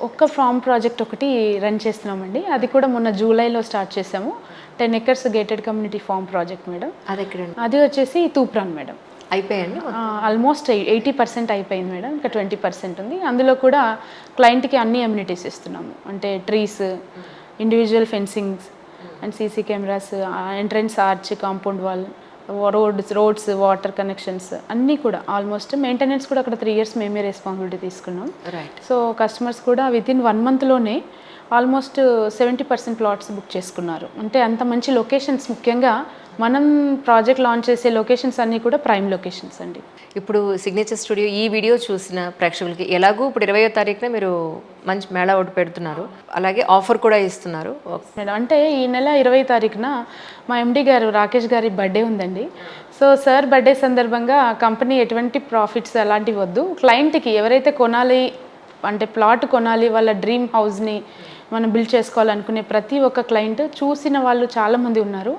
ఒక్క form project ఒకటి run చేస్తున్నామండి. అది కూడా మొన్న జూలైలో స్టార్ట్ చేసాము. 10 acres gated community farm project madam. అది ఎక్కడండి? అది వచ్చేసి తూప్రాన్ మేడం. అయిపోయాయండి? ఆల్మోస్ట్ 80% అయిపోయింది మేడం. ఇంకా 20% ఉంది. అందులో కూడా క్లయింట్కి అన్ని అమ్యూనిటీస్ ఇస్తున్నాము. అంటే trees, individual fencings and CC cameras, entrance arch, compound wall, roads, water connections అన్నీ కూడా ఆల్మోస్ట్. మెయింటెనెన్స్ కూడా అక్కడ 3 years మేమే రెస్పాన్సిబిలిటీ తీసుకున్నాం. రైట్. సో కస్టమర్స్ కూడా వితిన్ 1 monthలోనే ఆల్మోస్ట్ 70% ప్లాట్స్ బుక్ చేసుకున్నారు. అంటే అంత మంచి లొకేషన్స్, ముఖ్యంగా మనం ప్రాజెక్ట్ లాంచ్ చేసే లొకేషన్స్ అన్నీ కూడా ప్రైమ్ లొకేషన్స్ అండి. ఇప్పుడు సిగ్నేచర్ స్టూడియో ఈ వీడియో చూసిన ప్రేక్షకులకి ఎలాగూ ఇప్పుడు 20వ తారీఖున మీరు మంచి మేళా ఒకటి పెడుతున్నారు, అలాగే ఆఫర్ కూడా ఇస్తున్నారు మేడం. అంటే ఈ నెల 20వ తారీఖున మా ఎండి గారు రాకేష్ గారి బర్త్డే ఉందండి. సో సార్ బర్త్డే సందర్భంగా కంపెనీ ఎటువంటి ప్రాఫిట్స్ అలాంటివి వద్దు, క్లయింట్కి ఎవరైతే కొనాలి అంటే ప్లాట్ కొనాలి, వాళ్ళ డ్రీమ్ హౌస్ని మనం బిల్డ్ చేసుకోవాలనుకునే ప్రతి ఒక్క క్లయింట్ చూసిన వాళ్ళు చాలామంది ఉన్నారు.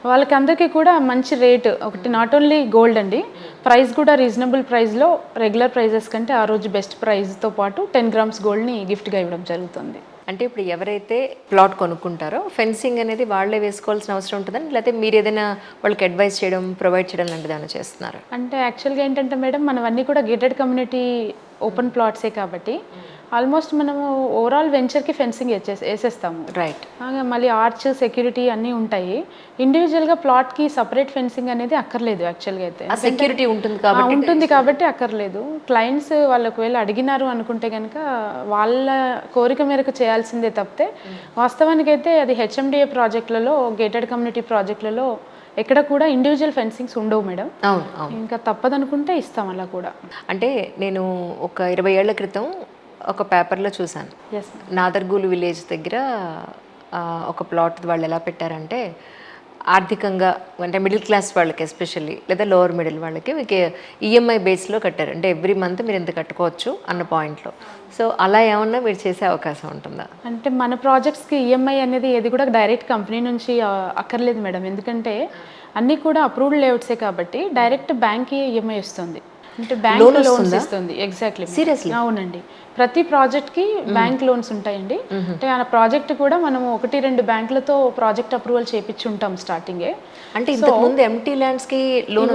వాళ్ళకి అందరికీ కూడా మంచి రేట్ ఒకటి, నాట్ ఓన్లీ గోల్డ్ అండి, ప్రైస్ కూడా రీజనబుల్ ప్రైస్లో, రెగ్యులర్ ప్రైజెస్ కంటే ఆ రోజు బెస్ట్ ప్రైస్తో పాటు 10 grams గోల్డ్ని గిఫ్ట్గా ఇవ్వడం జరుగుతుంది. అంటే ఇప్పుడు ఎవరైతే ప్లాట్ కొనుక్కుంటారో ఫెన్సింగ్ అనేది వాళ్ళే వేసుకోవాల్సిన అవసరం ఉంటుందని, లేకపోతే మీరు ఏదైనా వాళ్ళకి అడ్వైస్ చేయడం, ప్రొవైడ్ చేయడం లాంటిది ఏమైనా చేస్తున్నారు? అంటే యాక్చువల్గా ఏంటంటే మేడం, మనవన్నీ కూడా గేటెడ్ కమ్యూనిటీ ఓపెన్ ప్లాట్సే కాబట్టి ఆల్మోస్ట్ మనము ఓవరాల్ వెంచర్కి ఫెన్సింగ్ వేసేస్తాము. రైట్. మళ్ళీ ఆర్చ్, సెక్యూరిటీ అన్నీ ఉంటాయి. ఇండివిజువల్గా ప్లాట్కి సపరేట్ ఫెన్సింగ్ అనేది అక్కర్లేదు యాక్చువల్గా అయితే. సెక్యూరిటీ ఉంటుంది కాబట్టి అక్కర్లేదు. క్లయింట్స్ వాళ్ళు ఒకవేళ అడిగినారు అనుకుంటే కనుక వాళ్ళ కోరిక మేరకు చేయాల్సిందే తప్పితే, వాస్తవానికి అయితే అది హెచ్ఎండిఏ ప్రాజెక్టులలో, గేటెడ్ కమ్యూనిటీ ప్రాజెక్టులలో ఎక్కడ కూడా ఇండివిజువల్ ఫెన్సింగ్స్ ఉండవు మేడం. అవును. ఇంకా తప్పదనుకుంటే ఇస్తాం అలా కూడా. అంటే నేను ఒక 20 ఏళ్ల క్రితం ఒక పేపర్లో చూశాను, నాదర్గూలు విలేజ్ దగ్గర ఒక ప్లాట్ వాళ్ళు ఎలా పెట్టారంటే, ఆర్థికంగా అంటే మిడిల్ క్లాస్ వాళ్ళకి ఎస్పెషల్లీ, లేదా లోవర్ మిడిల్ వాళ్ళకి మీకు ఈఎంఐ బేస్లో కట్టారు. అంటే ఎవ్రీ మంత్ మీరు ఎంత కట్టుకోవచ్చు అన్న పాయింట్లో. సో అలా ఏమన్నా మీరు చేసే అవకాశం ఉంటుందా? అంటే మన ప్రాజెక్ట్స్కి ఈఎంఐ అనేది ఏది కూడా డైరెక్ట్ కంపెనీ నుంచి అక్కర్లేదు మేడం. ఎందుకంటే అన్నీ కూడా అప్రూవ్డ్ లేఅవుట్సే కాబట్టి డైరెక్ట్ బ్యాంక్కి ఈఎంఐ వస్తుంది. అంటే బ్యాంక్ లోన్స్ ఇస్తుంది. ఎగ్జాక్ట్లీ. సీరియస్లీ? అవునండి. ప్రతి ప్రాజెక్ట్కి బ్యాంక్ లోన్స్ ఉంటాయండి. అంటే ఆ ప్రాజెక్ట్ కూడా మనం 1-2 బ్యాంకులతో ప్రాజెక్ట్ అప్రూవల్ చేయించి ఉంటాం స్టార్టింగే. అంటే ఇంతకుముందు ఎంటీ ల్యాండ్స్కి లోన్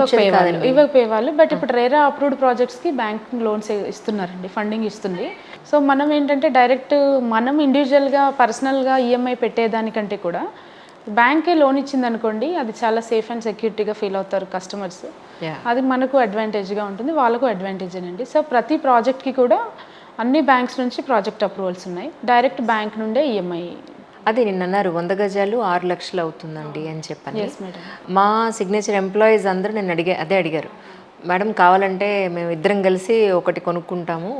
ఇవ్వకపోయేవాళ్ళు, బట్ ఇప్పుడు రేరా అప్రూవ్డ్ ప్రాజెక్ట్స్కి బ్యాంక్ లోన్స్ ఇస్తున్నారండి, ఫండింగ్ ఇస్తుంది. సో మనం ఏంటంటే డైరెక్ట్ మనం ఇండివిజువల్గా పర్సనల్గా ఈఎంఐ పెట్టేదానికంటే కూడా బ్యాంకే లోన్ ఇచ్చింది అనుకోండి, అది చాలా సేఫ్ అండ్ సెక్యూరిటీగా ఫీల్ అవుతారు కస్టమర్స్. అది మనకు అడ్వాంటేజ్గా ఉంటుంది, వాళ్ళకు అడ్వాంటేజేనండి. సో ప్రతి ప్రాజెక్ట్కి కూడా అన్ని బ్యాంక్స్ నుంచి ప్రాజెక్ట్ అప్రూవల్స్ ఉన్నాయి. డైరెక్ట్ బ్యాంక్ నుండే ఈఎంఐ. అదే నిన్న అన్నారు 100 గజాలు 6 లక్షలు అవుతుందండి అని చెప్పని. మేడం. మా సిగ్నేచర్ ఎంప్లాయీస్ అందరూ నన్ను అడిగారు, మేడం కావాలంటే మేము ఇద్దరం కలిసి ఒకటి కొనుక్కుంటాము,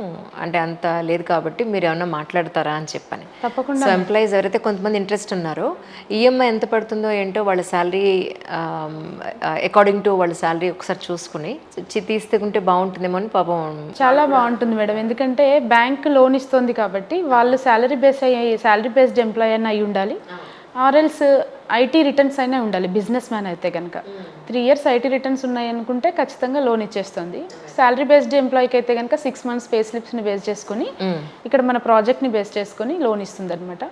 అంటే అంత లేదు కాబట్టి మీరు ఏమన్నా మాట్లాడతారా అని చెప్పని. తప్పకుండా. సో ఎంప్లాయీస్ ఎవరైతే కొంతమంది ఇంట్రెస్ట్ ఉన్నారో, ఈఎంఐ ఎంత పడుతుందో ఏంటో వాళ్ళ శాలరీ అకార్డింగ్ టు వాళ్ళ శాలరీ ఒకసారి చూసుకుని తీసుకుంటే బాగుంటుందేమో అని. పాపం చాలా బాగుంటుంది మేడం, ఎందుకంటే బ్యాంక్ లోన్ ఇస్తుంది కాబట్టి వాళ్ళు శాలరీ బేస్డ్ ఎంప్లాయీ అని అయి ఉండాలి, ఆర్ఎల్స్ ఐటీ రిటర్న్స్ అయినా ఉండాలి. బిజినెస్ మ్యాన్ అయితే కనుక 3 years ఐటీ రిటర్న్స్ ఉన్నాయి అనుకుంటే ఖచ్చితంగా లోన్ ఇచ్చేస్తుంది. శాలరీ బేస్డ్ ఎంప్లాయీకి అయితే కనుక 6 months పే స్లిప్స్ని బేస్ చేసుకుని, ఇక్కడ మన ప్రాజెక్ట్ని బేస్ చేసుకుని లోన్ ఇస్తుంది అనమాట.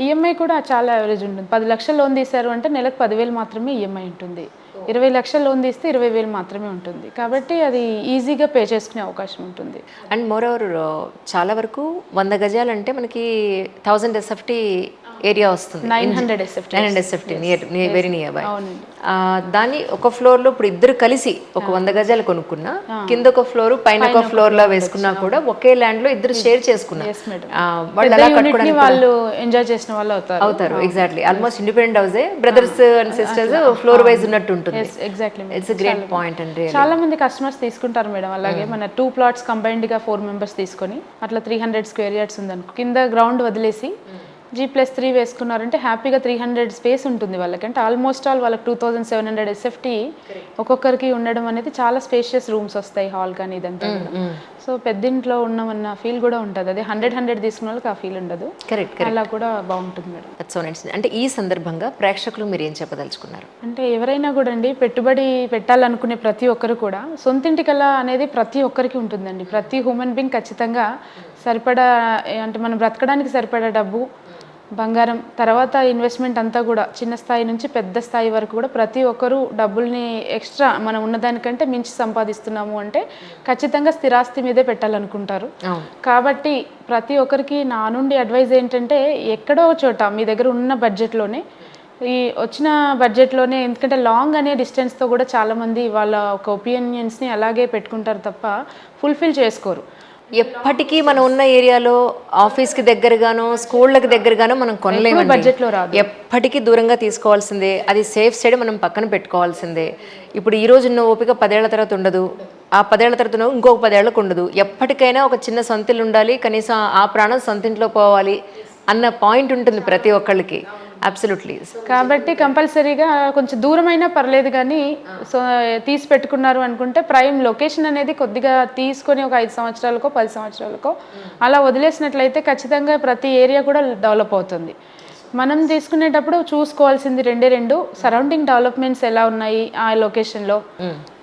ఈఎంఐ కూడా చాలా యావరేజ్ ఉంటుంది. 10 లక్షలు లోన్ తీశారు అంటే నెలకు 10,000 మాత్రమే ఈఎంఐ ఉంటుంది. 20 లక్షలు లోన్ తీస్తే 20,000 మాత్రమే ఉంటుంది. కాబట్టి అది ఈజీగా పే చేసుకునే అవకాశం ఉంటుంది. అండ్ మోర్ ఓవర్ చాలా వరకు 100 గజాలు అంటే మనకి 1000 SFT ఏరియా వస్తుంది. 900 SFT వెరీ నియర్ బై. దాన్ని ఒక ఫ్లోర్లో ఇప్పుడు ఇద్దరు కలిసి ఒక 100 గజాలు కొనుక్కున్నా, కింద ఒక ఫ్లోర్ పైన ఒక ఫ్లోర్ లా వేసుకున్నా కూడా ఒకే ల్యాండ్ లో ఇద్దరు షేర్ చేసుకున్నారు. వాళ్ళు ఎంజాయ్ చేసిన వాళ్ళు అవుతారు. ఎగ్జాక్ట్లీ. ఆల్మోస్ట్ ఇండిపెండెంట్ హౌసే, brothers and sisters floor wise ఉన్నట్టు ఉంటుంది. ఇట్స్ ఎ గ్రేట్ పాయింట్ అండి. చాలా మంది కస్టమర్స్ తీసుకుంటారు మేడం. అలాగే మన 2 plots కంబైన్డ్ గా 4 members తీసుకొని అట్లా 300 square yards ఉందనుకో, కింద గ్రౌండ్ వదిలేసి G+3 వేసుకున్నారంటే హ్యాపీగా 300 స్పేస్ ఉంటుంది వాళ్ళకి. అంటే ఆల్మోస్ట్ ఆల్ వాళ్ళకి 2700 SFT ఒక్కొక్కరికి ఉండడం అనేది చాలా స్పేషియస్ రూమ్స్ వస్తాయి, హాల్ కానీ ఇదంతా. సో పెద్దింట్లో ఉన్నామన్న ఫీల్ కూడా ఉంటుంది. అదే 100 తీసుకున్న వాళ్ళకి ఆ ఫీల్ ఉండదు. కరెక్ట్. అలా కూడా బాగుంటుంది మేడం. So nice. అంటే ఈ సందర్భంగా ప్రేక్షకులు మీరు ఏం చెప్పదలుచుకున్నారు? అంటే ఎవరైనా కూడా అండి, పెట్టుబడి పెట్టాలనుకునే ప్రతి ఒక్కరు కూడా సొంతింటి కళ అనేది ప్రతి ఒక్కరికి ఉంటుందండి. ప్రతి హ్యూమన్ బీయింగ్ ఖచ్చితంగా సరిపడా అంటే మనం బ్రతకడానికి సరిపడా డబ్బు, బంగారం, తర్వాత ఇన్వెస్ట్మెంట్ అంతా కూడా చిన్న స్థాయి నుంచి పెద్ద స్థాయి వరకు కూడా ప్రతి ఒక్కరూ డబ్బుల్ని ఎక్స్ట్రా మనం ఉన్నదానికంటే మించి సంపాదిస్తున్నాము అంటే ఖచ్చితంగా స్థిరాస్తి మీదే పెట్టాలనుకుంటారు. కాబట్టి ప్రతి ఒక్కరికి నా నుండి అడ్వైజ్ ఏంటంటే ఎక్కడో చోట మీ దగ్గర ఉన్న బడ్జెట్లోనే, ఈ వచ్చిన బడ్జెట్లోనే, ఎందుకంటే లాంగ్ అనే డిస్టెన్స్తో కూడా చాలామంది వాళ్ళ ఒక ఒపీనియన్స్ని అలాగే పెట్టుకుంటారు తప్ప ఫుల్ఫిల్ చేసుకోరు. ఎప్పటికీ మనం ఉన్న ఏరియాలో ఆఫీస్కి దగ్గరగానో స్కూళ్ళకి దగ్గరగానో మనం కొనలేము, బడ్జెట్లో రాదు. ఎప్పటికీ దూరంగా తీసుకోవాల్సిందే. అది సేఫ్ సైడ్ మనం పక్కన పెట్టుకోవాల్సిందే. ఇప్పుడు ఈ రోజు ఉన్న ఓపిక 10 ఏళ్ల తర్వాత ఉండదు, ఆ 10 ఏళ్ల తర్వాత ఇంకొక 10 ఏళ్ళకు ఉండదు. ఎప్పటికైనా ఒక చిన్న సొంతిల్లు ఉండాలి, కనీసం ఆ ప్రాణం సొంతింట్లో పోవాలి అన్న పాయింట్ ఉంటుంది ప్రతి ఒక్కళ్ళకి. అబ్సల్యూట్లీ. కాబట్టి కంపల్సరీగా కొంచెం దూరమైనా పర్లేదు కానీ సో తీసి పెట్టుకున్నారు అనుకుంటే ప్రైమ్ లొకేషన్ అనేది కొద్దిగా తీసుకొని ఒక 5 సంవత్సరాలకో 10 సంవత్సరాలకో అలా వదిలేసినట్లయితే ఖచ్చితంగా ప్రతి ఏరియా కూడా డెవలప్ అవుతుంది. మనం తీసుకునేటప్పుడు చూసుకోవాల్సింది రెండు సరౌండింగ్ డెవలప్మెంట్స్ ఎలా ఉన్నాయి ఆ లొకేషన్లో,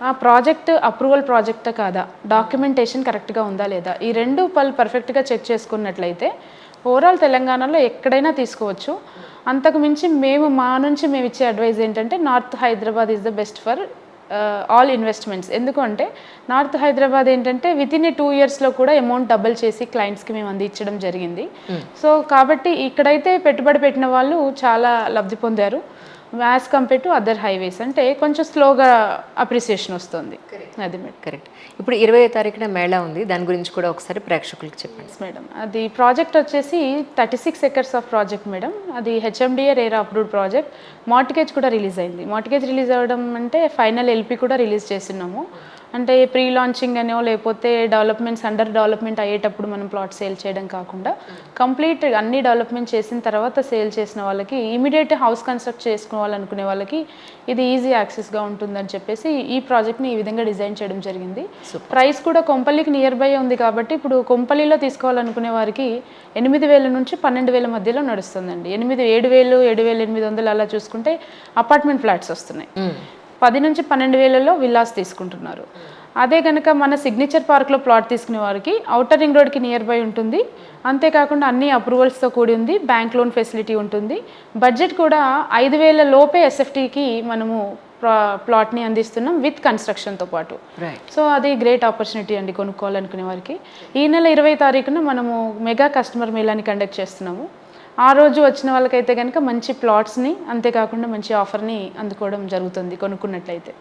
ఆ ప్రాజెక్ట్ అప్రూవల్ ప్రాజెక్టా కాదా, డాక్యుమెంటేషన్ కరెక్ట్గా ఉందా లేదా, ఈ రెండు పర్ఫెక్ట్గా చెక్ చేసుకున్నట్లయితే ఓవరాల్ తెలంగాణలో ఎక్కడైనా తీసుకోవచ్చు. అంతకు మించి మా నుంచి మేము ఇచ్చే అడ్వైజ్ ఏంటంటే north Hyderabad is the best for all investments. ఎందుకంటే నార్త్ హైదరాబాద్ ఏంటంటే వితిన్ 2 ఇయర్స్లో కూడా అమౌంట్ డబుల్ చేసి క్లయింట్స్కి మేము అందించడం జరిగింది. సో కాబట్టి ఇక్కడైతే పెట్టుబడి పెట్టిన వాళ్ళు చాలా లబ్ధి పొందారు as compare to other highways. అంటే కొంచెం స్లోగా అప్రిసియేషన్ వస్తుంది. అది మేడం. కరెక్ట్. ఇప్పుడు 20వ తారీఖున మేళా ఉంది, దాని గురించి కూడా ఒకసారి ప్రేక్షకులకు చెప్పండి. మేడం అది ప్రాజెక్ట్ వచ్చేసి 36 acres ఆఫ్ ప్రాజెక్ట్ మేడం. అది HMDA RERA approved project. Mortgage కూడా రిలీజ్ అయింది. మార్టిగేజ్ రిలీజ్ అవ్వడం అంటే ఫైనల్ ఎల్పి కూడా రిలీజ్ చేస్తున్నాము. అంటే ప్రీ లాంచింగ్ అనో లేకపోతే డెవలప్మెంట్స్ అండర్ డెవలప్మెంట్ అయ్యేటప్పుడు మనం ప్లాట్ సేల్ చేయడం కాకుండా కంప్లీట్ అన్ని డెవలప్మెంట్ చేసిన తర్వాత సేల్ చేసిన వాళ్ళకి ఇమీడియట్ హౌస్ కన్స్ట్రక్ట్ చేసుకోవాలనుకునే వాళ్ళకి ఇది ఈజీ యాక్సెస్గా ఉంటుందని చెప్పేసి ఈ ప్రాజెక్ట్ని ఈ విధంగా డిజైన్ చేయడం జరిగింది. ప్రైస్ కూడా కొంపల్లికి నియర్ బై ఉంది కాబట్టి ఇప్పుడు కొంపల్లిలో తీసుకోవాలనుకునే వారికి 8,000 నుంచి 12,000 మధ్యలో నడుస్తుందండి. 7,000 7,800 అలా చూసుకుంటే అపార్ట్మెంట్ ఫ్లాట్స్ వస్తున్నాయి. 10 నుంచి 12,000లో విల్లాస్ తీసుకుంటున్నారు. అదే కనుక మన సిగ్నేచర్ పార్క్లో ప్లాట్ తీసుకునే వారికి ఔటర్ రింగ్ రోడ్కి నియర్ బై ఉంటుంది. అంతేకాకుండా అన్ని అప్రూవల్స్తో కూడి ఉంది, బ్యాంక్ లోన్ ఫెసిలిటీ ఉంటుంది. బడ్జెట్ కూడా 5,000 లోపే ఎస్ఎఫ్టీకి మనము ప్లాట్ని అందిస్తున్నాం విత్ కన్స్ట్రక్షన్తో పాటు. సో అది గ్రేట్ ఆపర్చునిటీ అండి కొనుక్కోవాలనుకునే వారికి. ఈ నెల 20వ తారీఖున మనము మెగా కస్టమర్ మేళాని కండక్ట్ చేస్తున్నాము. ఆ రోజు వచ్చిన వాళ్ళకైతే కనుక మంచి ప్లాట్స్ని, అంతేకాకుండా మంచి ఆఫర్ని అందుకోవడం జరుగుతుంది కొనుక్కున్నట్లయితే.